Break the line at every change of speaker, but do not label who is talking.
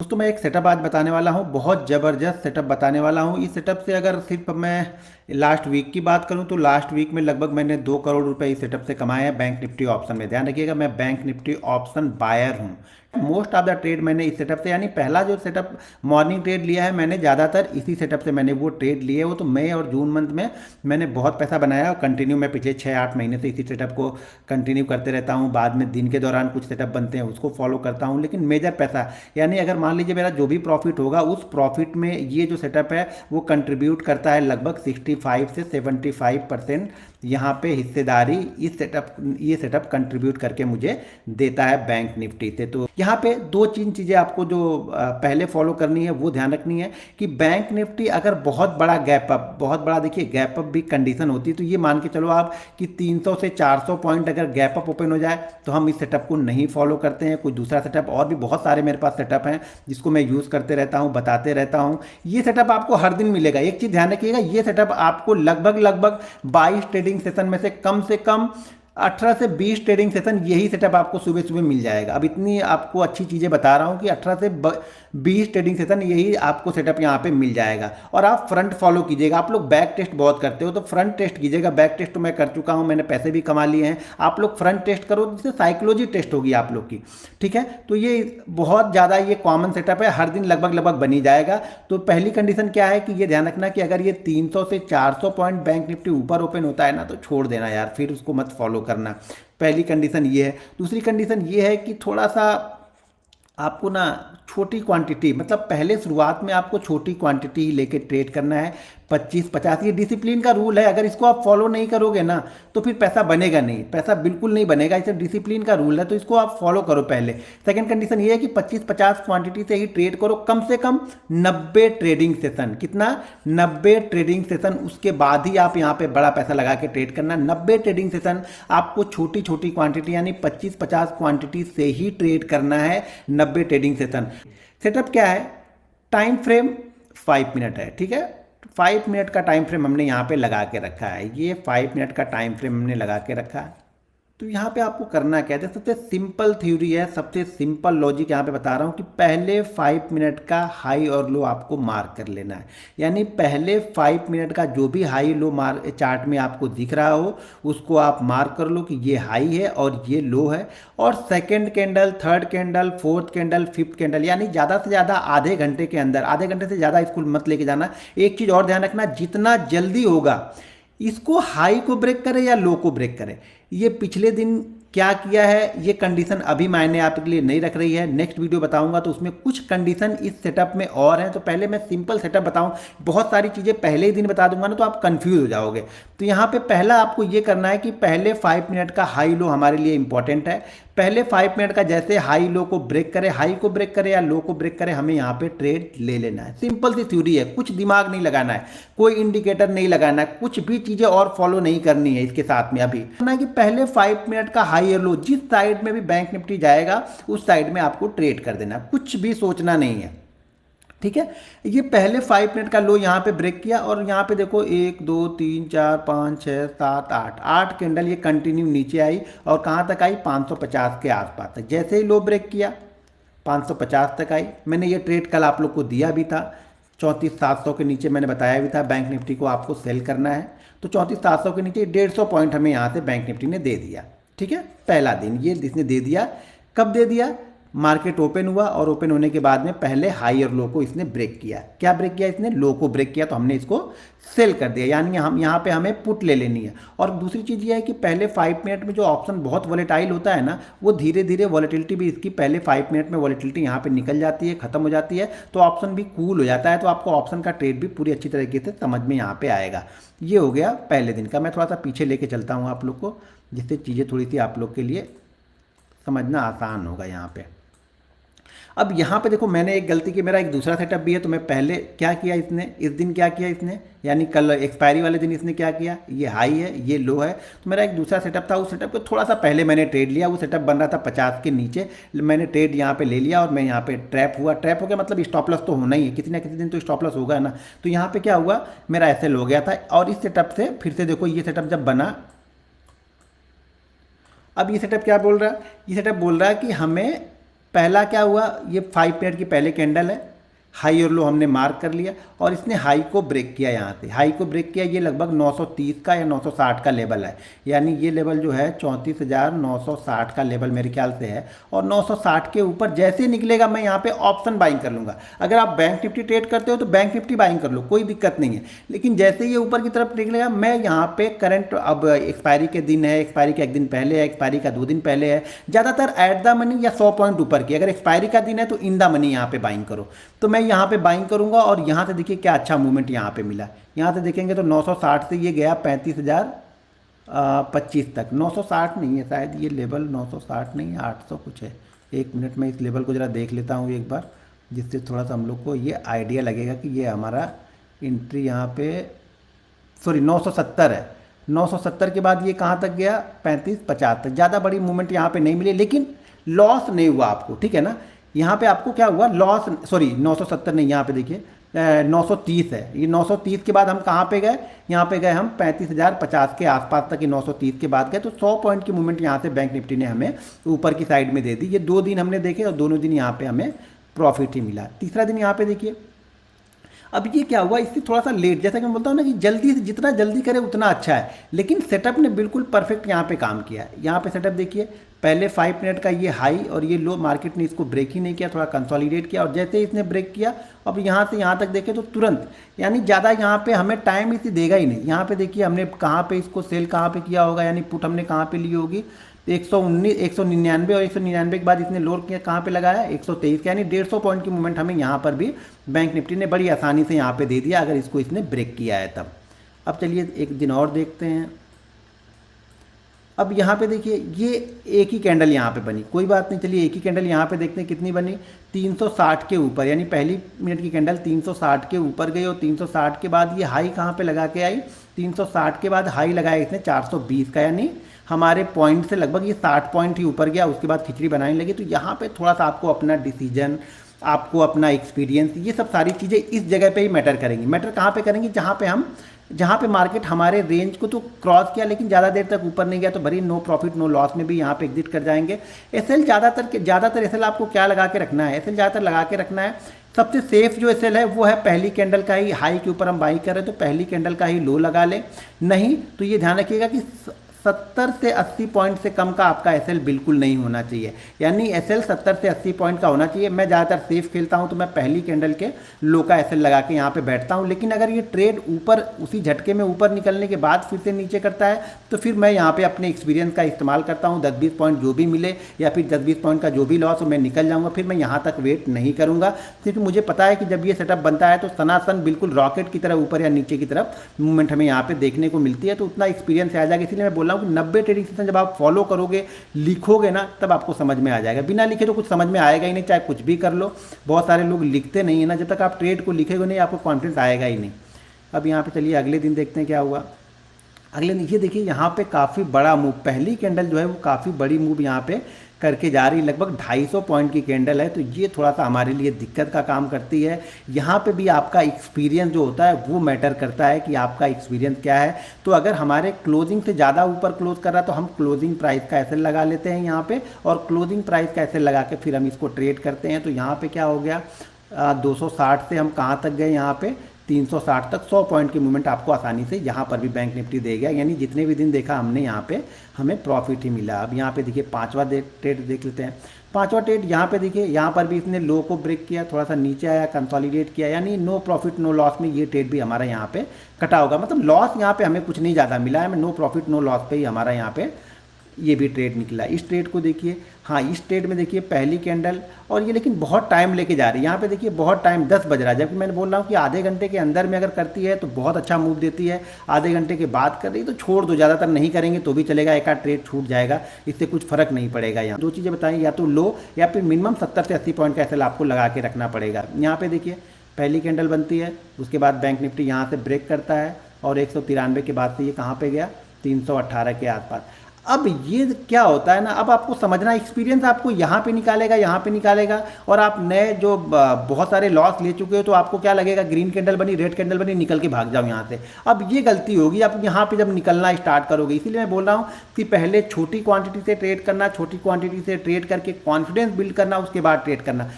दोस्तों मैं एक सेटअप आज बताने वाला हूँ, बहुत ज़बरदस्त सेटअप बताने वाला हूँ। इस सेटअप से अगर सिर्फ मैं लास्ट वीक की बात करूँ तो लास्ट वीक में लगभग मैंने 2 करोड़ रुपए इस सेटअप से कमाए हैं बैंक निफ्टी ऑप्शन में। ध्यान रखिएगा, मैं बैंक निफ्टी ऑप्शन बायर हूँ। मोस्ट ऑफ द ट्रेड मैंने इस सेटअप से, यानी पहला जो सेटअप मॉर्निंग ट्रेड लिया है मैंने, ज़्यादातर इसी सेटअप से मैंने वो ट्रेड लिए। वो तो मई और जून मंथ में मैंने बहुत पैसा बनाया और कंटिन्यू मैं पिछले 6-8 महीने से इसी सेटअप को कंटिन्यू करते रहता हूँ। बाद में दिन के दौरान कुछ सेटअप बनते हैं उसको फॉलो करता हूँ, लेकिन मेजर पैसा, यानी अगर मान लीजिए मेरा जो भी प्रॉफिट होगा उस प्रॉफिट में ये जो सेटअप है वो कंट्रीब्यूट करता है लगभग 65 से 75% यहाँ पे हिस्सेदारी ये सेटअप कंट्रीब्यूट करके मुझे देता है बैंक निफ्टी से। तो यहाँ पे दो तीन चीज़ें आपको जो पहले फॉलो करनी है वो ध्यान रखनी है कि बैंक निफ्टी अगर बहुत बड़ा गैप अप, बहुत बड़ा देखिए गैप अप भी कंडीशन होती है, तो ये मान के चलो आप कि 300 से 400 पॉइंट अगर गैप अप ओपन हो जाए तो हम इस सेटअप को नहीं फॉलो करते हैं। कोई दूसरा सेटअप, और भी बहुत सारे मेरे पास सेटअप हैं जिसको मैं यूज़ करते रहता हूँ, बताते रहता हूँ। ये सेटअप आपको हर दिन मिलेगा। एक चीज़ ध्यान रखिएगा, ये सेटअप आपको लगभग 22 ट्रेडिंग सेशन में से कम 18 से 20 ट्रेडिंग सेशन यही सेटअप आपको सुबह सुबह मिल जाएगा। अब इतनी आपको अच्छी चीज़ें बता रहा हूँ कि 18 से 20 ट्रेडिंग सेशन यही आपको सेटअप यहाँ पे मिल जाएगा। और आप फ्रंट फॉलो कीजिएगा। आप लोग बैक टेस्ट बहुत करते हो तो फ्रंट टेस्ट कीजिएगा। बैक टेस्ट तो मैं कर चुका हूँ, मैंने पैसे भी कमा लिए हैं। आप लोग फ्रंट टेस्ट करो जिससे साइकोलॉजी टेस्ट होगी आप लोग की, ठीक है। तो ये बहुत ज़्यादा ये कॉमन सेटअप है, हर दिन लगभग बनी जाएगा। तो पहली कंडीशन क्या है कि ये ध्यान रखना कि अगर ये 300 से 400 पॉइंट बैंक निफ्टी ऊपर ओपन होता है ना तो छोड़ देना यार, फिर उसको मत फॉलो करना। पहली कंडीशन ये है। दूसरी कंडीशन ये है कि थोड़ा सा आपको ना छोटी क्वांटिटी, मतलब पहले शुरुआत में आपको छोटी क्वांटिटी लेके ट्रेड करना है। 25-50 ये डिसिप्लिन का रूल है। अगर इसको आप फॉलो नहीं करोगे ना तो फिर पैसा बनेगा नहीं, पैसा बिल्कुल नहीं बनेगा। इसे डिसिप्लिन का रूल है तो इसको आप फॉलो करो पहले। सेकंड कंडीशन ये है कि 25-50 क्वांटिटी से ही ट्रेड करो, कम से कम 90 ट्रेडिंग सेशन। कितना? 90 ट्रेडिंग सेशन। उसके बाद ही आप यहाँ पे बड़ा पैसा लगा के ट्रेड करना। 90 ट्रेडिंग सेशन आपको छोटी छोटी क्वांटिटी यानी 25-50 क्वांटिटी से ही ट्रेड करना है, 90 ट्रेडिंग सेशन। सेटअप क्या है? टाइम फ्रेम 5 मिनट है, ठीक है। 5 मिनट का टाइम फ्रेम हमने यहाँ पे लगा के रखा है। ये 5 मिनट का टाइम फ्रेम हमने लगा के रखा है। तो यहाँ पे आपको करना क्या है, सबसे सिंपल थ्योरी है, सबसे सिंपल लॉजिक यहाँ पे बता रहा हूँ कि पहले 5 मिनट का हाई और लो आपको मार्क कर लेना है। यानी पहले 5 मिनट का जो भी हाई लो मार्क चार्ट में आपको दिख रहा हो उसको आप मार्क कर लो कि ये हाई है और ये लो है। और second candle, third candle, fourth candle, fifth candle, यानी ज़्यादा से ज़्यादा आधे घंटे के अंदर, आधे घंटे से ज़्यादा इसको मत लेके जाना। एक चीज़ और ध्यान रखना, जितना जल्दी होगा इसको हाई को ब्रेक करे या लो को ब्रेक करे। ये पिछले दिन क्या किया है ये कंडीशन अभी मायने आपके लिए नहीं रख रही है। नेक्स्ट वीडियो बताऊंगा तो उसमें कुछ कंडीशन इस सेटअप में और हैं। तो पहले मैं सिंपल सेटअप बताऊं, बहुत सारी चीज़ें पहले ही दिन बता दूंगा ना तो आप कंफ्यूज हो जाओगे। तो यहाँ पे पहला आपको ये करना है कि पहले 5 मिनट का हाई लो हमारे लिए इंपॉर्टेंट है। पहले 5 मिनट का जैसे हाई लो को ब्रेक करे, हाई को ब्रेक करे या लो को ब्रेक करे, हमें यहाँ पे ट्रेड ले लेना है। सिंपल सी थ्योरी है, कुछ दिमाग नहीं लगाना है, कोई इंडिकेटर नहीं लगाना है, कुछ भी चीज़ें और फॉलो नहीं करनी है इसके साथ में। अभी करना है कि पहले 5 मिनट का हाई और लो जिस साइड में भी बैंक निफ्टी जाएगा उस साइड में आपको ट्रेड कर देना, कुछ भी सोचना नहीं है, ठीक है। ये पहले 5 मिनट का लो यहाँ पे ब्रेक किया और यहाँ पे देखो 1 2 3 4 5 6 7 8 कैंडल ये कंटिन्यू नीचे आई और कहाँ तक आई? 550 के आसपास तक। जैसे ही लो ब्रेक किया 550 तक आई। मैंने ये ट्रेड कल आप लोग को दिया भी था, 34,700 के नीचे मैंने बताया भी था बैंक निफ्टी को आपको सेल करना है। तो 34,700 के नीचे 150 पॉइंट हमें यहाँ से बैंक निफ्टी ने दे दिया, ठीक है। पहला दिन ये इसने दे दिया। कब दे दिया? मार्केट ओपन हुआ और ओपन होने के बाद में पहले हाई और लो को इसने ब्रेक किया। क्या ब्रेक किया इसने? लो को ब्रेक किया, तो हमने इसको सेल कर दिया, यानी हम यहाँ पे हमें पुट ले लेनी है। और दूसरी चीज़ ये है कि पहले 5 मिनट में जो ऑप्शन बहुत वॉलेटाइल होता है ना, वो धीरे धीरे वॉलेटिलिटी भी इसकी पहले 5 मिनट में वॉलेटिलिटी यहाँ पे निकल जाती है, खत्म हो जाती है, तो ऑप्शन भी कूल हो जाता है। तो आपको ऑप्शन का ट्रेड भी पूरी अच्छी तरीके से समझ में यहाँ पे आएगा। ये हो गया पहले दिन का। मैं थोड़ा सा पीछे लेके चलता हूँ आप लोग को, जिससे चीज़ें थोड़ी सी आप लोग के लिए समझना आसान होगा यहाँ पे। अब यहाँ पे देखो मैंने एक गलती की, मेरा एक दूसरा सेटअप भी है। तो मैं पहले क्या किया इसने, इस दिन क्या किया इसने, यानी कल एक्सपायरी वाले दिन इसने क्या किया, ये हाई है ये लो है। तो मेरा एक दूसरा सेटअप था, उस सेटअप को थोड़ा सा पहले मैंने ट्रेड लिया। वो सेटअप बन रहा था 50 के नीचे, मैंने ट्रेड यहाँ पे ले लिया और मैं यहाँ पे ट्रैप हुआ। ट्रैप हो गया मतलब स्टॉप लॉस तो होना ही है, किसी ना किसी दिन तो स्टॉप लॉस होगा ना। तो यहाँ पे क्या हुआ, मेरा एसएल हो गया था। और इस सेटअप से फिर से देखो, ये सेटअप जब बना, अब ये सेटअप क्या बोल रहा है, ये सेटअप बोल रहा है कि हमें पहला क्या हुआ, ये 5 मिनट की पहले कैंडल है, हाई और लो हमने मार्क कर लिया और इसने हाई को ब्रेक किया, यहाँ से हाई को ब्रेक किया। ये लगभग 930 का या 960 का लेवल है, यानी ये लेवल जो है 34,960 का लेवल मेरे ख्याल से है। और 960 के ऊपर जैसे निकलेगा मैं यहाँ पे ऑप्शन बाइंग कर लूँगा। अगर आप बैंक निफ्टी ट्रेड करते हो तो बैंक निफ्टी बाइंग कर लो, कोई दिक्कत नहीं है। लेकिन जैसे ये ऊपर की तरफ निकलेगा मैं यहाँ पे करंट, अब एक्सपायरी के दिन है, एक्सपायरी का 1 दिन पहले है, एक्सपायरी का 2 दिन पहले है, ज़्यादातर एट द मनी या 100 पॉइंट ऊपर की। अगर एक्सपायरी का दिन है तो इन द मनी यहाँ पे बाइंग करो। तो मैं यहाँ पे बाइंग करूँगा और यहाँ से देखिए क्या अच्छा मूवमेंट यहाँ पे मिला। यहाँ से देखेंगे तो 960 से ये गया 35,025 तक। 960 नहीं है शायद ये लेवल, 960 नहीं है, 800 कुछ है। एक मिनट में इस लेवल को ज़रा देख लेता हूँ एक बार, जिससे थोड़ा सा हम लोग को ये आइडिया लगेगा कि ये हमारा एंट्री यहाँ पे, सॉरी 970 है। 970 के बाद ये कहाँ तक गया, 35-50 तक। ज़्यादा बड़ी मूवमेंट यहाँ पे नहीं मिली, लेकिन लॉस नहीं हुआ आपको, ठीक है ना। यहाँ पे आपको क्या हुआ, लॉस, सॉरी 970 नहीं, यहाँ पे देखिए 930 है। ये 930 के बाद हम कहाँ पे गए, यहाँ पे गए हम 35,050 के आसपास तक। ये 930 के बाद गए तो 100 पॉइंट की मूवमेंट यहाँ से बैंक निफ्टी ने हमें ऊपर की साइड में दे दी। ये 2 दिन हमने देखे और दोनों दिन यहाँ पे हमें प्रॉफिट ही मिला। तीसरा दिन यहाँ पे देखिए, अब ये क्या हुआ, इससे थोड़ा सा लेट, जैसा कि मैं बोलता हूँ ना कि जल्दी से जितना जल्दी करे उतना अच्छा है, लेकिन सेटअप ने बिल्कुल परफेक्ट यहाँ पे काम किया है। यहाँ पे सेटअप देखिए, पहले 5 मिनट का ये हाई और ये लो, मार्केट ने इसको ब्रेक ही नहीं किया, थोड़ा कंसोलिडेट किया और जैसे ही इसने ब्रेक किया अब यहाँ से यहाँ तक देखें तो तुरंत, यानी ज़्यादा यहाँ पे हमें टाइम इसे देगा ही नहीं। यहाँ पे देखिए हमने कहाँ पे इसको सेल कहाँ पे किया होगा, यानी पुट हमने कहाँ पे ली होगी, 119, 199 और 199 के बाद इसने लोअर किया कहाँ पे लगाया 123, यानी 150 पॉइंट की मूवमेंट हमें यहाँ पर भी बैंक निफ्टी ने बड़ी आसानी से यहाँ पे दे दिया, अगर इसको इसने ब्रेक किया है तब। अब चलिए एक दिन और देखते हैं। अब यहाँ पे देखिए ये एक ही कैंडल यहाँ पे बनी, कोई बात नहीं, चलिए एक ही कैंडल यहाँ पे देखते हैं कितनी बनी, 360 के ऊपर, यानी पहली मिनट की कैंडल 360 के ऊपर गई और 360 के बाद ये हाई कहाँ पे लगा के आई, 360 के बाद हाई लगाया इसने 420 का, यानी हमारे पॉइंट से लगभग ये 60 पॉइंट ही ऊपर गया। उसके बाद खिचड़ी बनाने लगी। तो यहाँ पे थोड़ा सा आपको अपना डिसीजन, आपको अपना एक्सपीरियंस, ये सब सारी चीज़ें इस जगह पे ही मैटर करेंगी। मैटर कहाँ पे करेंगी, जहाँ पे मार्केट हमारे रेंज को तो क्रॉस किया लेकिन ज़्यादा देर तक ऊपर नहीं गया, तो भरी नो प्रॉफिट नो लॉस में भी यहाँ पे एग्जिट कर जाएंगे। एसएल ज़्यादातर एसएल आपको क्या लगा के रखना है, एसएल ज़्यादातर लगा के रखना है। सबसे सेफ जो एसएल है वो है पहली कैंडल का ही हाई के ऊपर हम बाई कर रहे हैं तो पहली कैंडल का ही लो लगा लें, नहीं तो ये ध्यान रखिएगा कि 70 से 80 पॉइंट से कम का आपका एसएल बिल्कुल नहीं होना चाहिए, यानी एसएल 70 से 80 पॉइंट का होना चाहिए। मैं ज़्यादातर सेफ खेलता हूं तो मैं पहली कैंडल के लो का एसएल लगा के यहाँ पे बैठता हूं, लेकिन अगर ये ट्रेड ऊपर उसी झटके में ऊपर निकलने के बाद फिर से नीचे करता है तो फिर मैं यहाँ पे अपने एक्सपीरियंस का इस्तेमाल करता हूँ। 10-20 पॉइंट जो भी मिले या फिर 10-20 पॉइंट का जो भी लॉस हो मैं निकल जाऊँगा, फिर मैं यहाँ तक वेट नहीं करूँगा, क्योंकि मुझे पता है कि जब ये सेटअप बनता है तो सनातन बिल्कुल रॉकेट की तरह ऊपर या नीचे की तरफ मूवमेंट हमें यहाँ पे देखने को मिलती है। तो उतना एक्सपीरियंस आ जाएगा, इसलिए मैं बोल रहा हूँ कि 90 ट्रेडिंग सेशन जब आप फॉलो करोगे, लिखोगे ना, तब आपको समझ में आ जाएगा। बिना लिखे तो कुछ समझ में आएगा ही नहीं, चाहे कुछ भी कर लो। बहुत सारे लोग लिखते नहीं है ना, जब तक आप ट्रेड को लिखेगे नहीं आपको कॉन्फिडेंस आएगा ही नहीं। अब यहाँ पे चलिए अगले दिन देखते हैं क्या हुआ। अगले दिन ये देखिए यहाँ पे काफ़ी बड़ा मूव, पहली कैंडल जो है वो काफ़ी बड़ी मूव यहाँ पे करके जा रही, लगभग 250 पॉइंट की कैंडल है। तो ये थोड़ा सा हमारे लिए दिक्कत का काम करती है। यहाँ पे भी आपका एक्सपीरियंस जो होता है वो मैटर करता है कि आपका एक्सपीरियंस क्या है। तो अगर हमारे क्लोजिंग से ज़्यादा ऊपर क्लोज कर रहा है तो हम क्लोजिंग प्राइस का एसएल लगा लेते हैं यहाँ पे, और क्लोजिंग प्राइस का एसएल लगा के फिर हम इसको ट्रेड करते हैं। तो यहाँ पे क्या हो गया, 260 से हम कहाँ तक गए, यहाँ पे 360 तक 100 पॉइंट की मूवमेंट आपको आसानी से यहाँ पर भी बैंक निफ्टी दे गया, यानी जितने भी दिन देखा हमने यहाँ पे हमें प्रॉफिट ही मिला। अब यहाँ पे देखिए पांचवा ट्रेड देख लेते हैं। पांचवा ट्रेड यहाँ पे देखिए, यहाँ पर भी इसने लो को ब्रेक किया, थोड़ा सा नीचे आया, कंसोलिडेट किया, यानी नो प्रॉफिट नो लॉस में ये ट्रेड भी हमारा यहाँ पे कटा होगा। मतलब लॉस यहाँ पे हमें कुछ नहीं ज़्यादा मिला है, हमें नो प्रॉफिट नो लॉस पे ही हमारा यहाँ पे ये भी ट्रेड निकला। इस ट्रेड को देखिए, हाँ इस ट्रेड में देखिए पहली कैंडल, और ये लेकिन बहुत टाइम लेके जा रही है। यहाँ पे देखिए बहुत टाइम, 10 बज रहा है, जबकि मैंने बोल रहा हूँ कि आधे घंटे के अंदर में अगर करती है तो बहुत अच्छा मूव देती है, आधे घंटे के बाद कर रही तो छोड़ दो, ज़्यादातर नहीं करेंगे तो भी चलेगा, एक आध ट्रेड छूट जाएगा, इससे कुछ फर्क नहीं पड़ेगा। यहाँ दो चीज़ें बताएं, या तो लो या फिर मिनिमम 70 से 80 पॉइंट का एसएल आपको लगा के रखना पड़ेगा। यहाँ पे देखिए पहली कैंडल बनती है, उसके बाद बैंक निफ्टी यहाँ से ब्रेक करता है और 193 के बाद से ये कहाँ पे गया, 318 के आसपास। अब ये क्या होता है ना, अब आपको समझना, एक्सपीरियंस आपको यहाँ पे निकालेगा, यहाँ पे निकालेगा, और आप नए जो बहुत सारे लॉस ले चुके हो तो आपको क्या लगेगा, ग्रीन कैंडल बनी, रेड कैंडल बनी, निकल के भाग जाओ यहाँ से। अब ये गलती होगी आप यहाँ पे जब निकलना स्टार्ट करोगे। इसीलिए मैं बोल रहा हूँ कि पहले छोटी क्वांटिटी से ट्रेड करना, छोटी क्वांटिटी से ट्रेड करके कॉन्फिडेंस बिल्ड करना, उसके बाद ट्रेड करना।